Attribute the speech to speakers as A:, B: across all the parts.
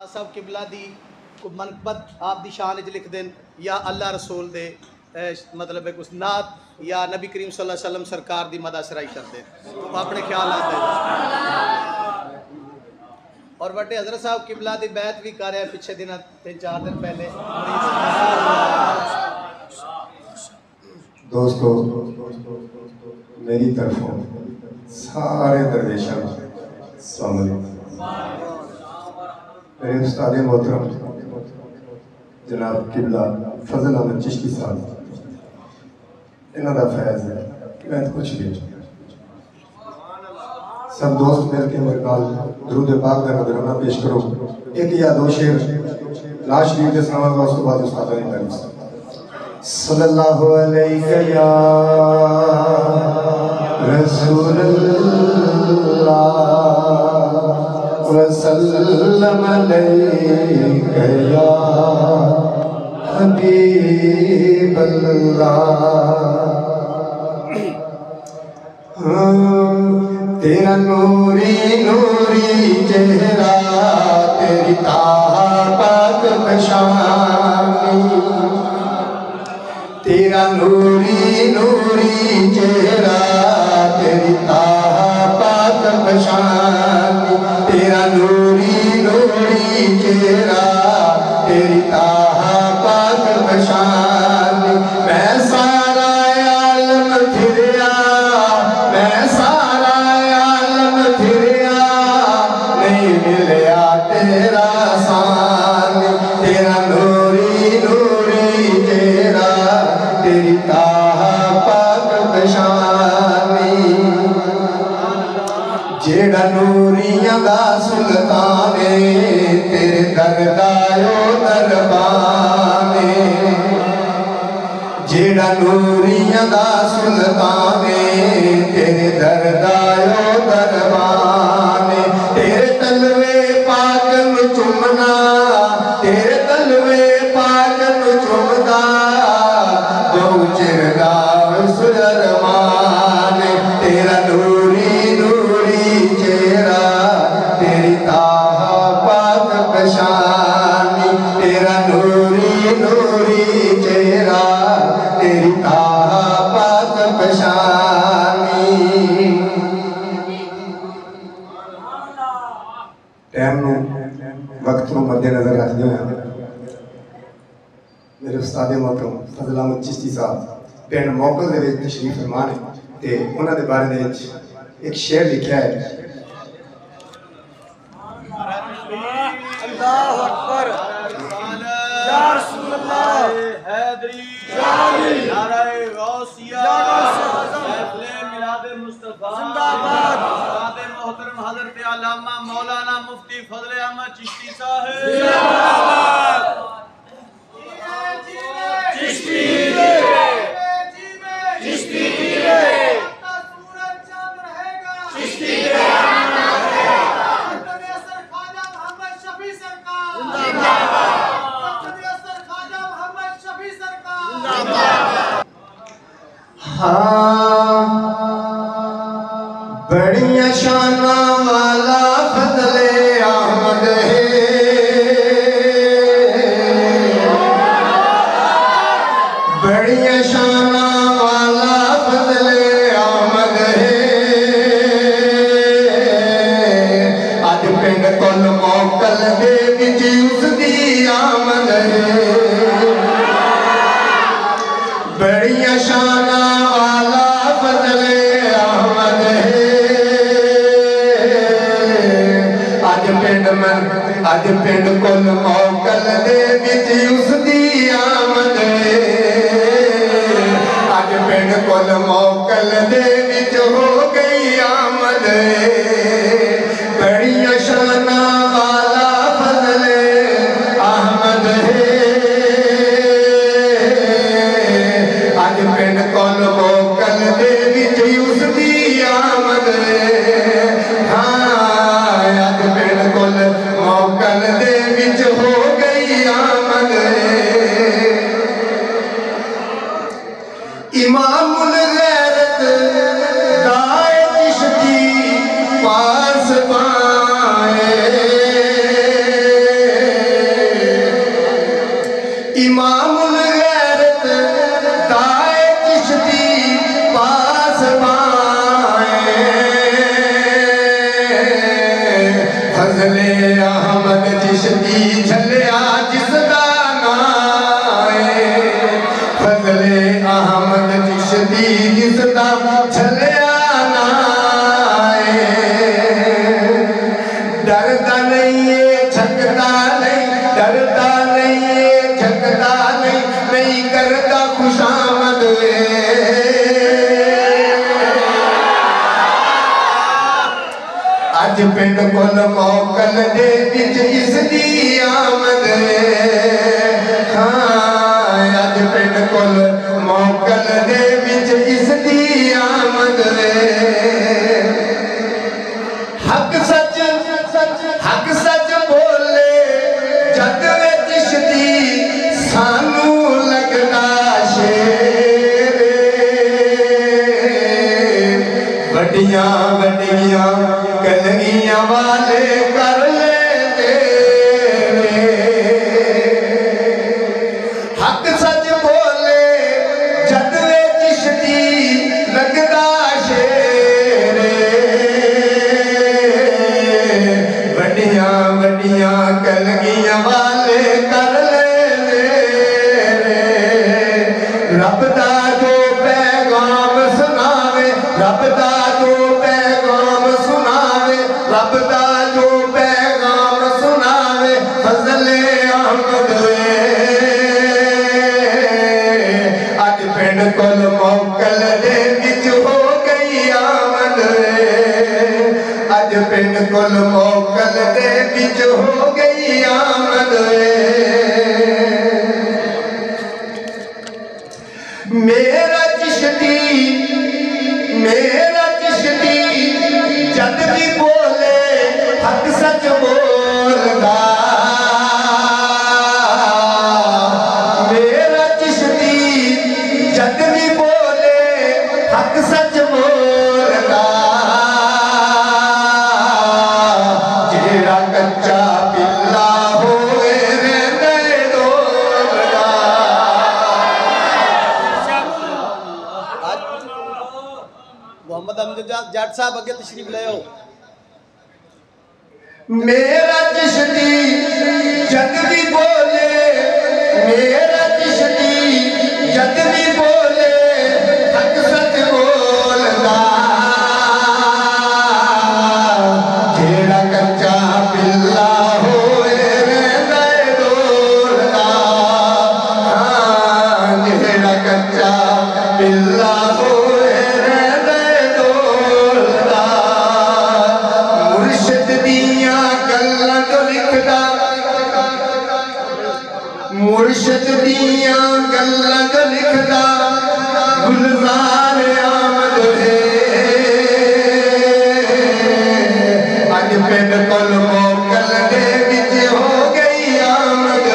A: साहब किबला दी को मनकबत आप दी शान च लिख दें या अल्लाह रसूल दे मतलब है कुछ नात या नबी करीम सल्लल्लाहु अलैहि वसल्लम सरकार दी मदा सराई कर दें, तो अपने ख्याल आते हैं। और बड़े हजरत साहब किबला दी बैत भी कर रहे हैं पिछले दिन 3-4 दिन पहले।
B: दोस्तों मेरी तरफों सारे दरवेशों मेरे उस्ताद मोहतरम जनाब किबला फजल अहमद चिश्ती साहब, इन्हों का फैज़ है मैं कुछ भी सब दोस्त मिल के मेरे नाल दुरूद पाक का नजराना पेश करो। एक या दो शेर लाश शरीफ के सुनाऊंगा, उसके बाद उस्ताद ने तारीफ सल्लल्लाहु अलैहि या रसूलल्लाह वसल्लम अलैका या हबीबल्लाह। तेरा नूरी नूरी चेहरा, तेरी ताहा पाक पेशानी, तेरा नूरी नूरी चेहरा, तेरी ताहा पाक पेशानी, तेरा नूरी नूरी चेहरा, तेरी ताहा पाक पेशानी। मैं सारा आलम फिरिया, मैं सारा आलम फिरिया, नहीं मिलया तेरा सान। तेरा नूरी नूरी चेहरा, तेरी ताहा पाक पेशानी। जेड़ा नूरियां दा सुल्तान है, तेरे दरदायो दरबान है। जेड़ा नूरियां दा सुल्तान है, तेरे दरदायो दरबान है। तेरे तलवे पाक नू चुमना, तेरे तलवे पाक नू चुमदा, बहु चिरदा सुरमान। तेरा नूरी नूरी चेहरा, तेरी ताहा पाक पेशानी, तेरा नूरी नूरी चेहरा, तेरी ताहा पाक पेशानी। टाइम नू वक्त नू मद्देनजर रखते हुए मेरे उस्ताद मोहतरम फजल अहमद चिश्ती साहब पिंड मोकल दे विच तशरीफ फरमा ने ते उन्हां दे बारे दे विच एक शेर लिखा है।
A: अल्लाहु अकबर या रसूल अल्लाह हैदरी नारे गौसिया महफिल मिलाद मुस्तफा जिंदाबाद। उस्ताद मोहतरम हजरत अल्लामा मौलाना मुफ्ती फजल अहमद चिश्ती साहब जिंदाबाद। चिश्ती चिश्ती
B: हाँ बड़िया शाना वाला फजले अहमद है, बड़िया शाना वाला फजले अहमद है। अज पिंड कुल मोकल दे विच उसदी आमद है। बड़िया शाना वाला फजले अहमद है। अज पिंड कुल मोकल दे विच उसदी आमद है। अज पिंड कुल मोकल दे विच हो गई आमद है। बड़िया शाना वाला फजले अहमद है। अज पिंड कुल मोकल दे विच उसदी आमद है। हाँ अज पिंड कुल मोकल दे विच हो गई आमद है। इमामुल गैरत दाए चिश्ती पास पाए, पिंड कुल मौकल दे विच इसदी आमद हाँ अज पिंड कुल मौकल दे विच इसदी आमद हक सच बोले जद विच इसदी सानू लगदा शेर वड्डियां वड्डियां कलगियां वाले कर ले हक सच बोले जद विच इसदी लगदा शेर वड्डियां वड्डियां कलगियां वाले कर ले रब दा जो पैगाम सुनावे रब दा जो पैगाम सुनावे रब दा जो पैगाम सुनावे फजले अहमद अज पिंड कुल मौकल दे विच हो गई आमद अज पिंड कुल मौकल दे विच हो गई आमद मेरा चिश्ती जद भी बोले हक सच बोलदा मेरा चिश्ती जद भी बोले हक सच बोलदा जेड़ा कच्चा पिल्ला होए रहने डोलदा
A: मोहम्मद अहमद जट साहब अगे तशरीफ ले आओ
B: मेरा चिश्ती जद भी बोले मेरा चिश्ती जद भी बोले हक सच बोलदा जेड़ा कच्चा पिल्ला होए रहंदा डोलदा हाँ जेड़ा कच्चा पिल्ला होए रहंदा डोलदा मुर्शिद दियां गल्लां जो लिखदा मुर्शिद दियां गल्लां जो लिखदा गुलजार आमद है अज पिंड कुल मौकल दे विच हो गई आमद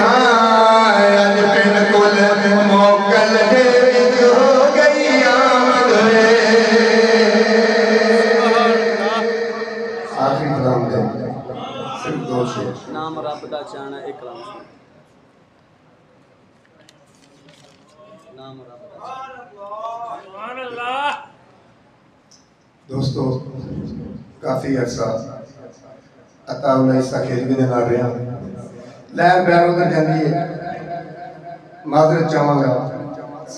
B: हाँ अज पिंड कुल मौकल दे विच हो गई आमद आखिरी कलाम दे सिर्फ दो शेर
C: नाम रब दा चाहना एक कलाम सुन नाम रब दा सुभान अल्लाह
B: दोस्तों काफी अरसा अताउल्लाह ईसा खेजवी दे नाल रहा लैब बैर उधर जाती है माजरत चाहांगा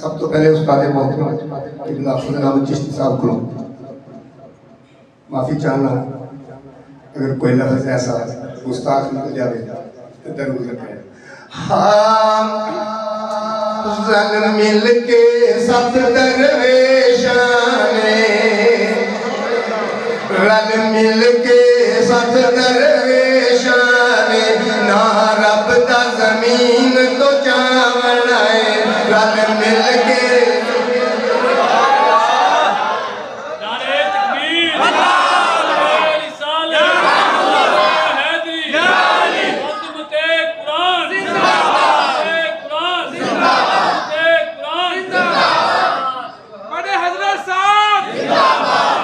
B: सब तो पहले उस्ताद मोहतरम इब्न नाम चिश्ती साहब को माफी चाहना अगर कोई लफ्ज ऐसा गुस्ताख निकल जाए तो दरगुजर है हाँ रल मिल के सब दरवेशाने रल मिल के सब दरवेशाने ना रब दा जमीन तो चावना है रल मिल के
D: नारे तकबीर नारे रिसालत हैदरी अज़मते कुरान जिंदाबाद कुरान जिंदाबाद कुरान जिंदाबाद बड़े हजरत साहब जिंदाबाद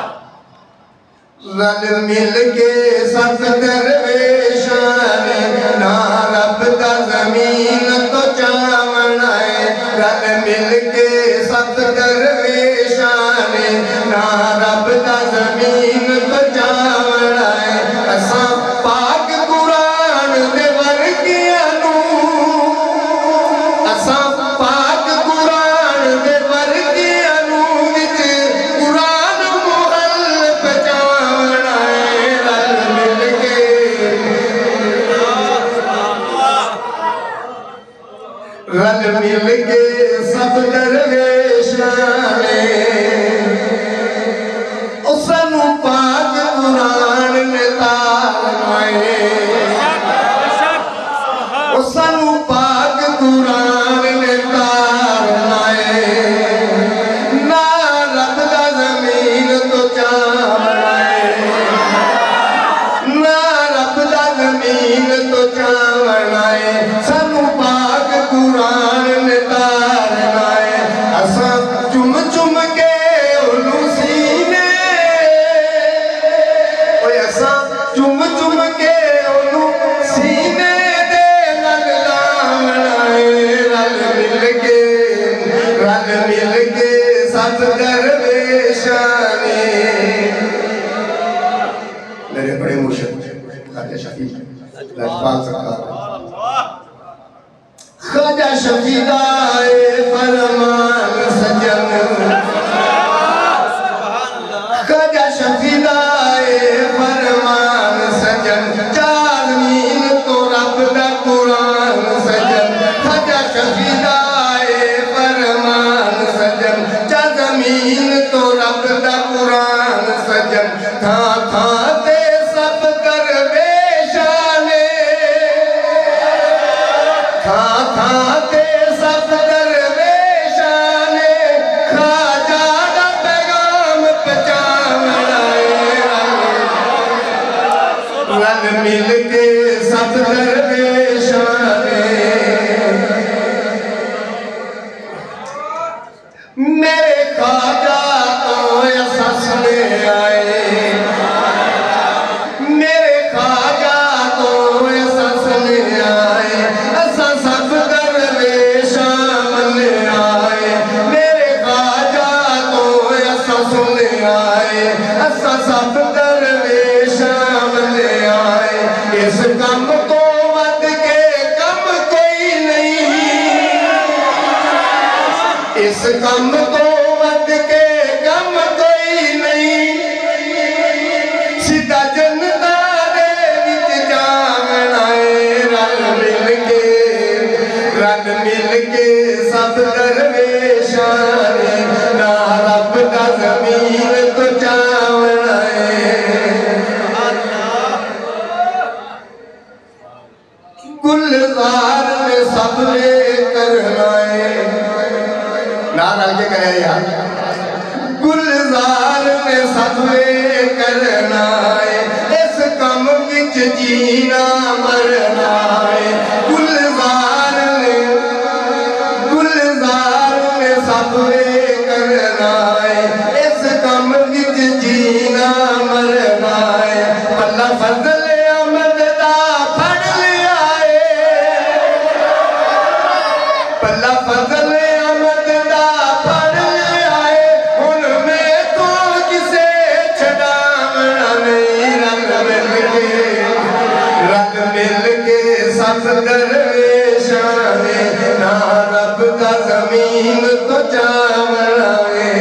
B: रल मिल के सब दरवेशाने ना रब दा जमीन तो चावना है रल मिल के सब दरवेशाने ना रब दा जमीन तो चावना है असा पाक कुरान दे वर्गियां नू असा पाक कुरान दे वर्गियां नू विच कुरान मुहल पहचावना है रल मिल के रल मिल के सब दरवेशाने ओ सानू पाक सानू पाक कुरान ने तारना है ना रब दा जमीन तो चावना है ना रब दा जमीन तो चावना है सानू पाक कुरान ने तारना है असा चुम चुम के ओनू सीने ओए असा चुम चुम के ओनू सीने दे लग लावना है रल मिल के सब दरवेशां ने मेरे बड़े मुर्शिद ख्वाजा शफी लजपाल सरकार ख्वाजा शफी दाए फरमान सजन ख्वाजा शफी दाए फरमान सजन चाज़मीन तो रब दा कुरान सजन ख्वाजा शफी दाए फरमान सजन चाज़मीन तो रब दा कुरान सजन था ते सब दरवेशां ने था ते सब दरवेशां ने ख्वाजा दा पैगाम पहुंचावना रल मिल के सब दरवेशां ने मेरे ख्वाजा तो असास में आए मेरे ख्वाजा तो असास में आए असा सब दरवेशां मन आए मेरे ख्वाजा तो असास में आए असा सब दरवेशां मन आए इस कम तो वध के कम कोई नहीं इस कम तो वध के कम कोई नहीं सीधा जन्नता दे विच जावना है रल मिल के सब दरवेशां ने ना रब दा जमीन तो चावना है गुलजार में सब ने करना है नारा के करे यार गुलजार में सब ने करना है इस कम विच जीना मरना है गुलजार में सब ने करना है इस कम विच जीना मरना है पल्ला फजल अहमद दा फड़ लिया है पल्ला फजल अहमद दा फड़ लिया है हुन मैं तो किसे छड़ावना नहीं रल मिल के सब दरवेशां ने ना रब दा जमीन तो चावना है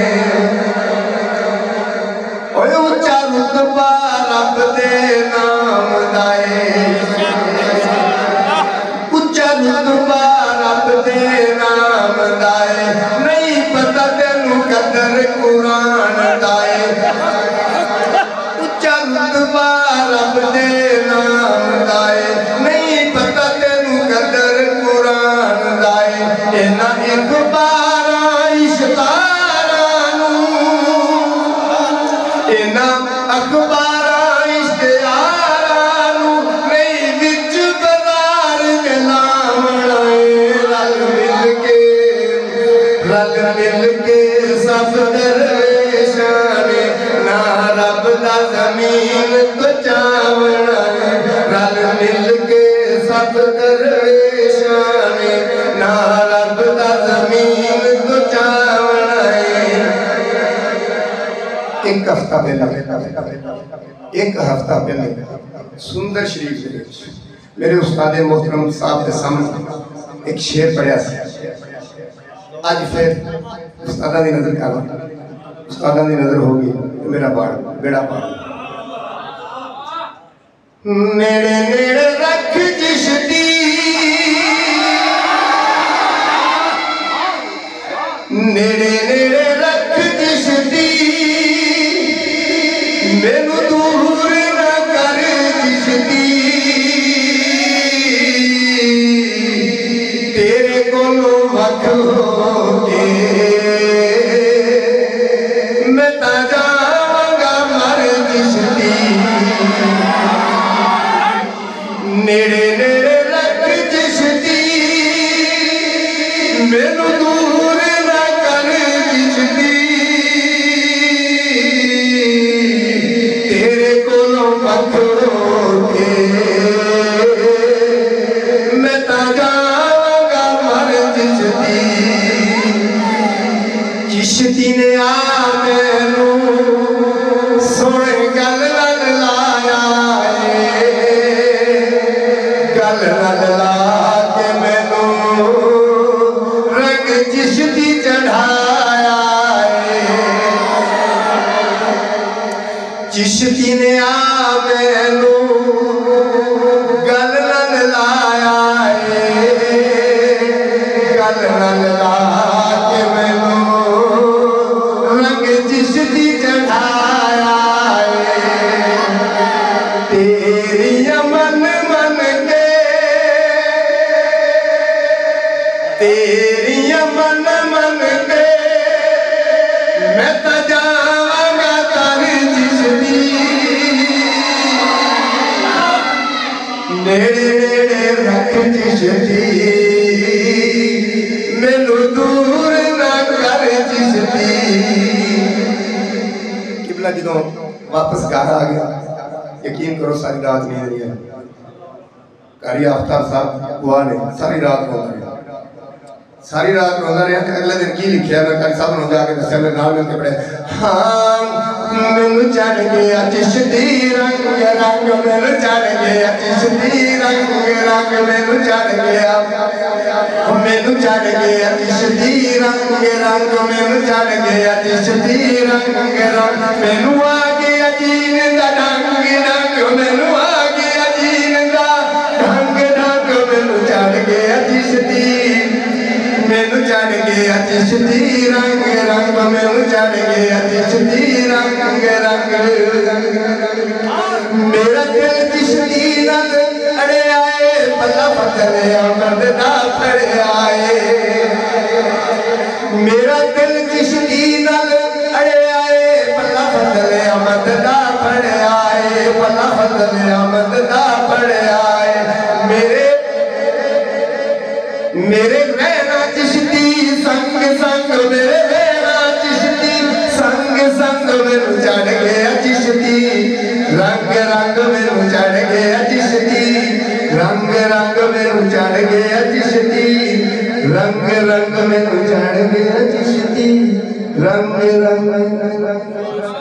B: ओए ऊंचा रुतबा रब दे नाम दा है ऊंचा रुतबा रब दे नाम दा है नहीं पता तेनू कदर कुरान दा है ऊंचा रुतबा रब दे नाम दा है नहीं पता तेनू कदर कुरान दा है इना इखबारां इश्तारां नूं इना अखबारां इश्तिहारां नूं नहीं विच बाजार दे लावना रल मिल के सब दरवेशां ने ना रब दा जमीन तो चावना रल मिल के सब दरवेशां ने ना रब दा जमीन तो चावना एक हफ्ता पहले सुंदर शरीफ दे विच मेरे उस्ताद मोहतरम साहब के सामने एक शेर पढ़िया अज फिर उस्तादा की नजर कर उस्तादा की नजर होगी तो मेरा बेड़ा पार नेड़े नेड़े रख चिश्ती नेड़े नेड़े रख चिश्ती मैनू दूर न कर चिश्ती नेड़े नेड़े रख चिश्ती मैनू दूर ना कर चिश्ती तेरे कोलों पकड़ो के मैं ता जावांगा मर चिश्ती चिश्ती ने आ मैनू सोने गल लल लाया गल लल ला के मैनू रंग चिश्ती चढ़ाया चिश्ती ने आ मैनू गल लल लाया गल लल ला के मैनू रंग चिश्ती चढ़ाया तेरी मन मन के तेरी मन मन के मैं तो जावांगा तारी चिश्ती नेड़े नेड़े रख चिश्ती मैनू दूर ना कर चिश्ती किबला जदों वापस घर आ गया यकीन करो सारी रात नींद नहीं आई कारी आफ्ताब साहब बुआ ने सारी रात रोंदा रहा सारी रात रोंदा रहा ते अगले दिन की लिखिया मैं कारी साहब नु जाके दस्या मेरे नाल मिल के पढ़े हां मैनू चढ़ गया चिश्ती रंग रंग मैनू चढ़ गया चिश्ती रंग रंग मैनू चढ़ गया मैनू चढ़ गया चिश्ती रंग रंग मैनू चढ़ गया चिश्ती रंग रंग मैनू आ गया जीन दा ढंग ढंग मैनू आ गया जीन दा ढंग ढंग मैनू चढ़ गया चिश्ती मैनू चढ़ गया चिश्ती रंग रंग मैनू चढ़ गया चिश्ती रंग रंग मेरा दिल चिश्ती नाल अड़े आए पल्ला फतरे अमद दा फड़े आए मेरा दिल चिश्ती नाल अड़े आए पल्ला फतरे अमद दा फड़े आए पल्ला फतरे अमद दा फड़े आए मेरे रहना चिश्ती संग संग मेरे रहना चिश्ती संग संग मैनू चढ़ गया चिश्ती रंग रंग मैनू चढ़ गया चिश्ती रंग रंग मैनू चढ़ गया चिश्ती रंग रंग मैनू चढ़ गया चिश्ती रंग रंग